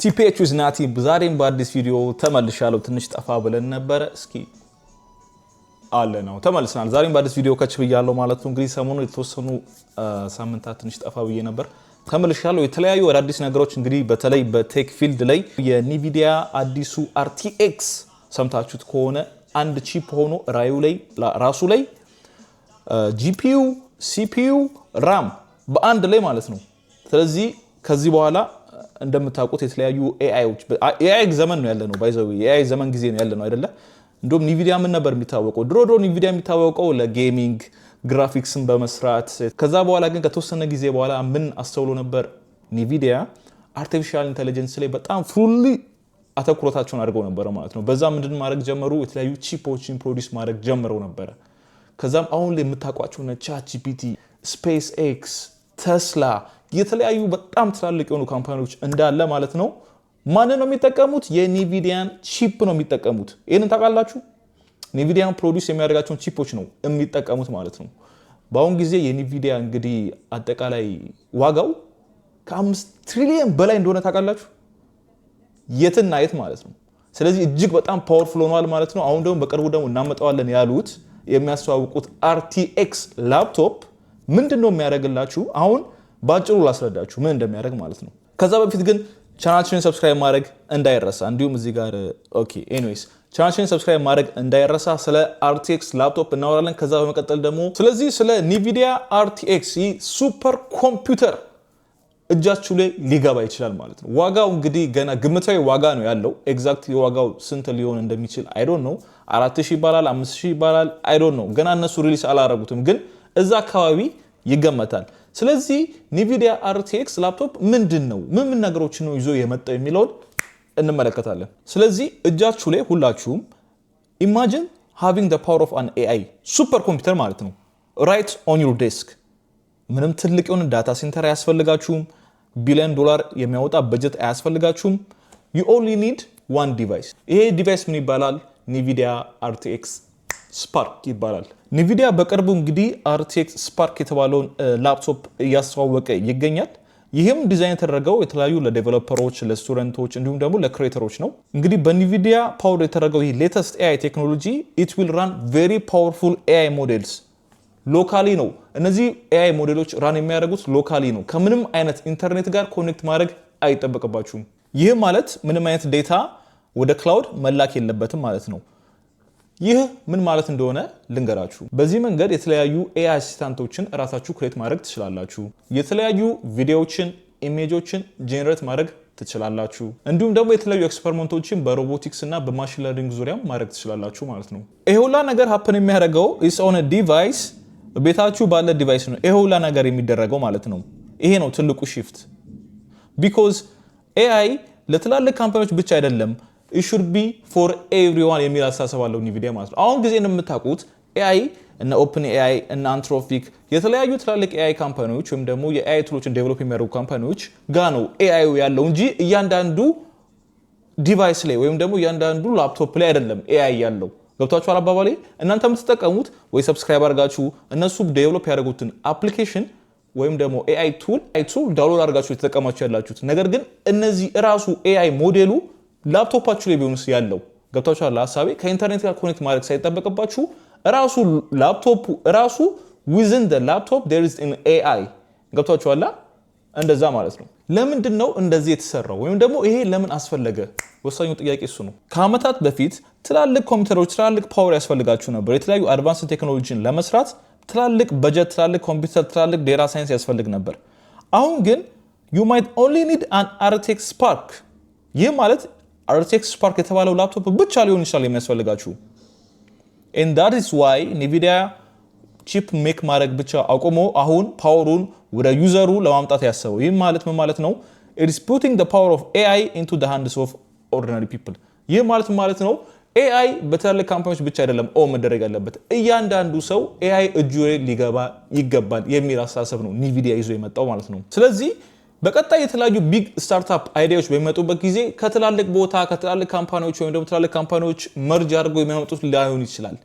TPH is ናቲ ዛሬም በአዲስ ቪዲዮ ተመልሻለሁ። ትንሽ ጠፋ ብለን ነበር። እስኪ አለ ነው ተመልሰናል። ዛሬም በአዲስ ቪዲዮ ከች ብያለሁ ማለት ነው። እንግዲህ ሰሞኑን የተወሰኑ ሳምንታት ትንሽ ጠፋ ብዬ ነበር። ተመልሻለሁ። የተለያዩ አዳዲስ ነገሮች እንግዲህ በተለይ በቴክ ፊልድ ላይ የኒቪዲያ አዲሱ RTX ሰምታችሁት ከሆነ አንድ ቺፕ ሆኖ ራሱ ላይ GPU CPU RAM በአንድ ላይ ማለት ነው። ስለዚህ ከዚህ በኋላ እንደምታውቁት የተለያዩ AI ዘመን ነው ያለነው ባይዘው AI ዘመን ጊዜ ነው ያለነው አይደለ? እንደውም ኒቪዲያ ምን ነበር የሚታወቀው? ድሮ ኒቪዲያ የሚታወቀው ለጌሚንግ ግራፊክስን በመስራት ከዛ በኋላ ግን ከተወሰነ ጊዜ በኋላ ምን አስተውሎ ነበር? ኒቪዲያ አርቲፊሻል ኢንተለጀንስ ላይ በጣም ፉሊ አተኩሮታቸውን አድርገው ነበር ማለት ነው። በዛ ምንድን ማድረግ ጀመሩ? የተለያዩ ቺፖችን ፕሮዲዩስ ማድረግ ጀምረው ነበር። ከዛም አሁን ላይ የምታውቋቸው ChatGPT፣ SpaceX፣ ቴስላ የተለያዩ በጣም ትላልቅ የሆኑ ካምፓኒዎች እንዳለ ማለት ነው ማንን ነው የሚጠቀሙት? የኒቪዲያን ቺፕ ነው የሚጠቀሙት። ይሄንን ታውቃላችሁ? ኒቪዲያን ፕሮዲዩስ የሚያደርጋቸውን ቺፖች ነው የሚጠቀሙት ማለት ነው። በአሁን ጊዜ የኒቪዲያ እንግዲህ አጠቃላይ ዋጋው ከ5 ትሪሊየን በላይ እንደሆነ ታውቃላችሁ? የትና የት ማለት ነው። ስለዚህ እጅግ በጣም ፓወርፉል ሆኗል ማለት ነው። አሁን ደግሞ በቅርቡ ደግሞ እናመጣዋለን ያሉት የሚያስተዋውቁት RTX ላፕቶፕ ምንድነው የሚያደርግላችሁ? አሁን ባጭሩ ላስረዳችሁ ምን እንደሚያደርግ ማለት ነው። ከዛ በፊት ግን ቻናላችንን ሰብስክራይብ ማድረግ እንዳይረሳ። እንዲሁም እዚህ ጋር ኤኒዌይስ ቻናላችንን ሰብስክራይብ ማድረግ እንዳይረሳ። ስለ RTX ላፕቶፕ እናወራለን። ከዛ በመቀጠል ደግሞ ስለዚህ ስለ ኒቪዲያ RTX ሱፐር ኮምፒውተር እጃችሁ ላይ ሊገባ ይችላል ማለት ነው። ዋጋው እንግዲህ ገና ግምታዊ ዋጋ ነው ያለው። ኤግዛክትሊ ዋጋው ስንት ሊሆን እንደሚችል አይ ዶንት ኖ 4000 ይባላል 5000 ይባላል አይ ዶንት ኖ። ገና እነሱ ሪሊስ አላረጉትም፣ ግን እዛ አካባቢ ይገመታል። ስለዚህ ኒቪዲያ RTX ላፕቶፕ ምንድነው ምን ነገሮችን ነው ይዞ የመጣው የሚለውን እንመለከታለን። ስለዚህ እጃችሁ ላይ ሁላችሁም imagine having the power of an AI ሱፐር ኮምፒውተር ማለት ነው right on your desk። ምንም ትልቅ የሆነ ዳታ ሴንተር አያስፈልጋችሁም። $1 ቢሊዮን የሚያወጣ በጀት አያስፈልጋችሁም። you only need one device። ይሄ ዲቫይስ ምን ይባላል? ኒቪዲያ RTX ስፓርክ ይባላል። ኒቪዲያ በቅርቡ እንግዲህ RTX ስፓርክ የተባለውን ላፕቶፕ እያስተዋወቀ ይገኛል። ይህም ዲዛይን የተደረገው የተለያዩ ለዴቨሎፐሮች፣ ለስቱደንቶች እንዲሁም ደግሞ ለክሬተሮች ነው። እንግዲህ በኒቪዲያ ፓወር የተደረገው ይህ ሌተስት AI ቴክኖሎጂ it will run very powerful AI models ሎካሊ ነው። እነዚህ AI ሞዴሎች ራን የሚያደርጉት ሎካሊ ነው። ከምንም አይነት ኢንተርኔት ጋር ኮኔክት ማድረግ አይጠበቅባችሁም። ይህ ማለት ምንም አይነት ዴታ ወደ ክላውድ መላክ የለበትም ማለት ነው። ይህ ምን ማለት እንደሆነ ልንገራችሁ። በዚህ መንገድ የተለያዩ AI አሲስታንቶችን ራሳችሁ ክሬት ማድረግ ትችላላችሁ። የተለያዩ ቪዲዮዎችን፣ ኢሜጆችን ጄነሬት ማድረግ ትችላላችሁ። እንዲሁም ደግሞ የተለያዩ ኤክስፐሪመንቶችን በሮቦቲክስ እና በማሽን ለርኒንግ ዙሪያ ማድረግ ትችላላችሁ ማለት ነው። ይሄ ሁላ ነገር ሀፕን የሚያደርገው is on a device ቤታችሁ ባለ ዲቫይስ ነው ይሄ ሁላ ነገር የሚደረገው ማለት ነው። ይሄ ነው ትልቁ shift because AI ለትላልቅ ካምፓኒዎች ብቻ አይደለም it should be for everyone የሚል አስተሳሰብ አለው ኒቪዲያ ማለት ነው። አሁን ጊዜ እንደምታውቁት AI እና OpenAI እና Anthropic የተለያዩ ትላልቅ AI ካምፓኒዎች ወይም ደግሞ የAI ቱሎችን ዴቨሎፕ የሚያደርጉ ካምፓኒዎች ጋር ነው AI ያለው እንጂ እያንዳንዱ ዲቫይስ ላይ ወይም ደግሞ እያንዳንዱ ላፕቶፕ ላይ አይደለም AI ያለው። ገብታችኋል አባባሌ? እናንተ የምትጠቀሙት ወይ ሰብስክራይብ አድርጋችሁ እነሱ ዴቨሎፕ ያደርጉትን አፕሊኬሽን ወይም ደግሞ AI ቱል ዳውንሎድ አድርጋችሁ የተጠቀማችሁ ያላችሁት። ነገር ግን እነዚህ ራሱ AI ሞዴሉ ላፕቶፓችሁ ላይ ቢሆንስ ያለው ገብታችኋል ሐሳቤ? ከኢንተርኔት ጋር ኮኔክት ማድረግ ሳይጠበቅባችሁ ራሱ ላፕቶፑ ራሱ within the laptop there is an AI ገብታችኋል? እንደዛ ማለት ነው። ለምንድን ነው እንደዚህ የተሰራው ወይም ደግሞ ይሄ ለምን አስፈለገ? ወሳኙ ጥያቄ እሱ ነው። ከአመታት በፊት ትላልቅ ኮምፒውተሮች ትላልቅ ፓወር ያስፈልጋችሁ ነበር። የተለያዩ አድቫንስድ ቴክኖሎጂን ለመስራት ትላልቅ በጀት፣ ትላልቅ ኮምፒውተር፣ ትላልቅ ዴታ ሳይንስ ያስፈልግ ነበር። አሁን ግን you might only need an RTX Spark። ይህ ማለት RTX Spark የተባለው ላፕቶፕ ብቻ ሊሆን ይችላል የሚያስፈልጋችሁ። and that is why ኒቪዲያ ቺፕ ሜክ ማድረግ ብቻ አቆሞ አሁን ፓወሩን ወደ ዩዘሩ ለማምጣት ያሰበው። ይህ ማለት ምን ማለት ነው? it is putting the power of AI into the hands of ordinary people። ይህ ማለት ነው AI በትላልቅ ካምፓኒዎች ብቻ አይደለም መደረግ ያለበት እያንዳንዱ ሰው AI እጁ ላይ ሊገባ ይገባል የሚል አስተሳሰብ ነው ኒቪዲያ ይዞ የመጣው ማለት ነው። ስለዚህ በቀጣይ የተለያዩ ቢግ ስታርታፕ አይዲያዎች በሚመጡበት ጊዜ ከትላልቅ ቦታ ከትላልቅ ካምፓኒዎች ወይም ደግሞ ትላልቅ ካምፓኒዎች መርጅ አድርገው የሚያመጡት ሊሆን ይችላል።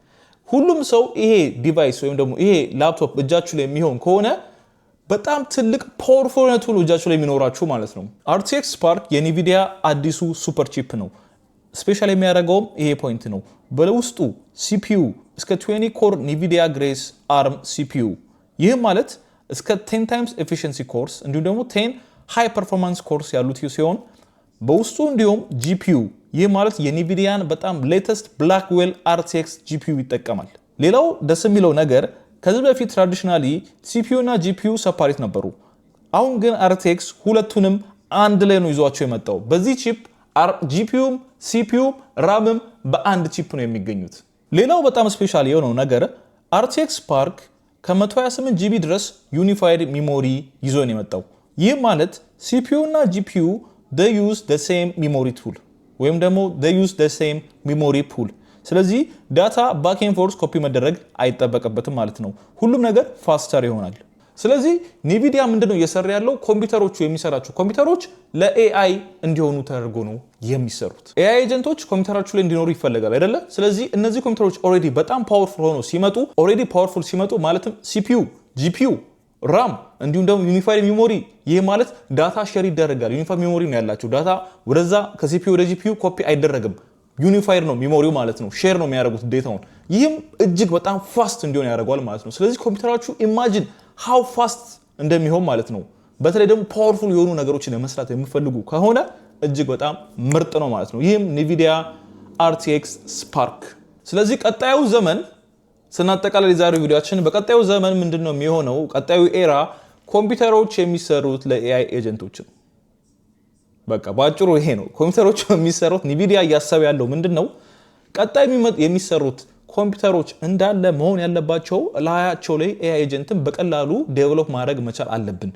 ሁሉም ሰው ይሄ ዲቫይስ ወይም ደግሞ ይሄ ላፕቶፕ እጃችሁ ላይ የሚሆን ከሆነ በጣም ትልቅ ፓወርፉል ቱል እጃችሁ ላይ የሚኖራችሁ ማለት ነው። RTX Spark የኒቪዲያ አዲሱ ሱፐር ቺፕ ነው። ስፔሻል የሚያደርገውም ይሄ ፖይንት ነው። በውስጡ CPU እስከ 20 ኮር ኒቪዲያ ግሬስ ARM CPU ይህ ማለት እስከ 10 times efficiency ኮርስ እንዲሁም ደግሞ 10 high performance ኮርስ ያሉት ሲሆን በውስጡ እንዲሁም GPU ይህ ማለት የኒቪዲያን በጣም ሌተስት ብላክዌል RTX GPU ይጠቀማል። ሌላው ደስ የሚለው ነገር ከዚህ በፊት ትራዲሽናሊ CPU እና GPU ሰፓሬት ነበሩ። አሁን ግን RTX ሁለቱንም አንድ ላይ ነው ይዟቸው የመጣው። በዚህ ቺፕ GPUም CPUም RAMም በአንድ ቺፕ ነው የሚገኙት። ሌላው በጣም ስፔሻል የሆነው ነገር RTX Spark ከ128 GB ድረስ ዩኒፋይድ ሚሞሪ ይዞ ነው የመጣው። ይህ ማለት CPU እና GPU they use the same memory tool ወይም ደግሞ they use the same memory pool። ስለዚህ ዳታ ባክ ኤንድ ፎርስ ኮፒ መደረግ አይጠበቅበትም ማለት ነው። ሁሉም ነገር ፋስተር ይሆናል። ስለዚህ ኒቪዲያ ምንድነው እየሰራ ያለው? ኮምፒውተሮቹ የሚሰራቸው ኮምፒውተሮች ለኤአይ እንዲሆኑ ተደርጎ ነው የሚሰሩት። ኤአይ ኤጀንቶች ኮምፒውተራችሁ ላይ እንዲኖሩ ይፈልጋል አይደለ? ስለዚህ እነዚህ ኮምፒውተሮች ኦሬዲ በጣም ፓወርፉል ሆነው ሲመጡ ማለትም CPU፣ GPU፣ RAM እንዲሁም ደግሞ ዩኒፋይድ ሚሞሪ ይህ ማለት ዳታ ሼር ይደረጋል። ዩኒፋይድ ሚሞሪ ነው ያላችሁ። ዳታ ወደዛ ከCPU ወደ GPU ኮፒ አይደረግም። ዩኒፋይድ ነው ሚሞሪው ማለት ነው። ሼር ነው የሚያደርጉት ዴታውን። ይህም እጅግ በጣም ፋስት እንዲሆን ያደርጋል ማለት ነው። ስለዚህ ኮምፒውተራችሁ ኢማጂን how fast እንደሚሆን ማለት ነው። በተለይ ደግሞ ፓወርፉል የሆኑ ነገሮችን ለመስራት የሚፈልጉ ከሆነ እጅግ በጣም ምርጥ ነው ማለት ነው። ይህም ኒቪዲያ RTX Spark። ስለዚህ ቀጣዩ ዘመን ስናጠቃልል የዛሬው ቪዲዮአችን በቀጣዩ ዘመን ምንድነው የሚሆነው? ቀጣዩ ኤራ ኮምፒውተሮች የሚሰሩት ለኤአይ ኤጀንቶች ነው። በቃ ባጭሩ ይሄ ነው። ኮምፒውተሮች የሚሰሩት ኒቪዲያ እያሰበ ያለው ምንድነው? ቀጣይ የሚሰሩት ኮምፒውተሮች እንዳለ መሆን ያለባቸው ላያቸው ላይ ኤአይ ኤጀንትን በቀላሉ ዴቨሎፕ ማድረግ መቻል አለብን።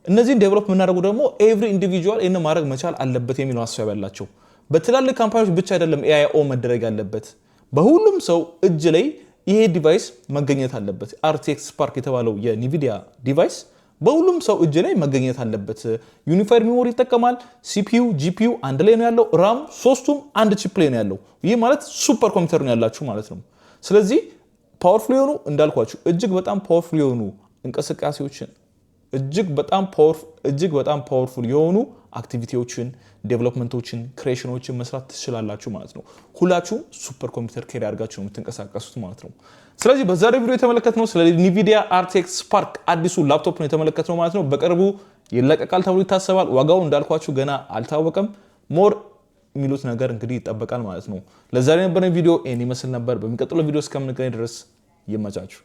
እነዚህን ዴቨሎፕ የምናደርጉ ደግሞ ኤቭሪ ኢንዲቪጁዋል ይሄን ማድረግ መቻል አለበት የሚለው ሐሳብ ያላቸው። በትላልቅ ካምፓኒዎች ብቻ አይደለም ኤአይ መደረግ ያለበት፣ በሁሉም ሰው እጅ ላይ ይሄ ዲቫይስ መገኘት አለበት። RTX Spark የተባለው የኒቪዲያ ዲቫይስ በሁሉም ሰው እጅ ላይ መገኘት አለበት። ዩኒፋይድ ሚሞሪ ይጠቀማል። CPU፣ GPU አንድ ላይ ነው ያለው። RAM ሶስቱም አንድ ቺፕ ላይ ነው ያለው። ይህ ማለት ሱፐር ኮምፒውተር ነው ያላችሁ ማለት ነው። ስለዚህ ፓወርፉል የሆኑ እንዳልኳችሁ እጅግ በጣም ፓወርፉል የሆኑ እንቅስቃሴዎችን እጅግ በጣም ፓወርፉል የሆኑ አክቲቪቲዎችን፣ ዴቨሎፕመንቶችን፣ ክሬሽኖችን መስራት ትችላላችሁ ማለት ነው። ሁላችሁም ሱፐር ኮምፒውተር ኬሪ አድርጋችሁ ነው የምትንቀሳቀሱት ማለት ነው። ስለዚህ በዛሬው ቪዲዮ የተመለከትነው ስለ ኒቪዲያ RTX Spark አዲሱ ላፕቶፕ ነው የተመለከትነው ማለት ነው። በቅርቡ ይለቀቃል ተብሎ ይታሰባል። ዋጋው እንዳልኳችሁ ገና አልታወቀም። ሞር የሚሉት ነገር እንግዲህ ይጠበቃል ማለት ነው። ለዛሬ የነበረው ቪዲዮ ይሄን ይመስል ነበር። በሚቀጥለው ቪዲዮ እስከምንገናኝ ድረስ ይመቻችሁ።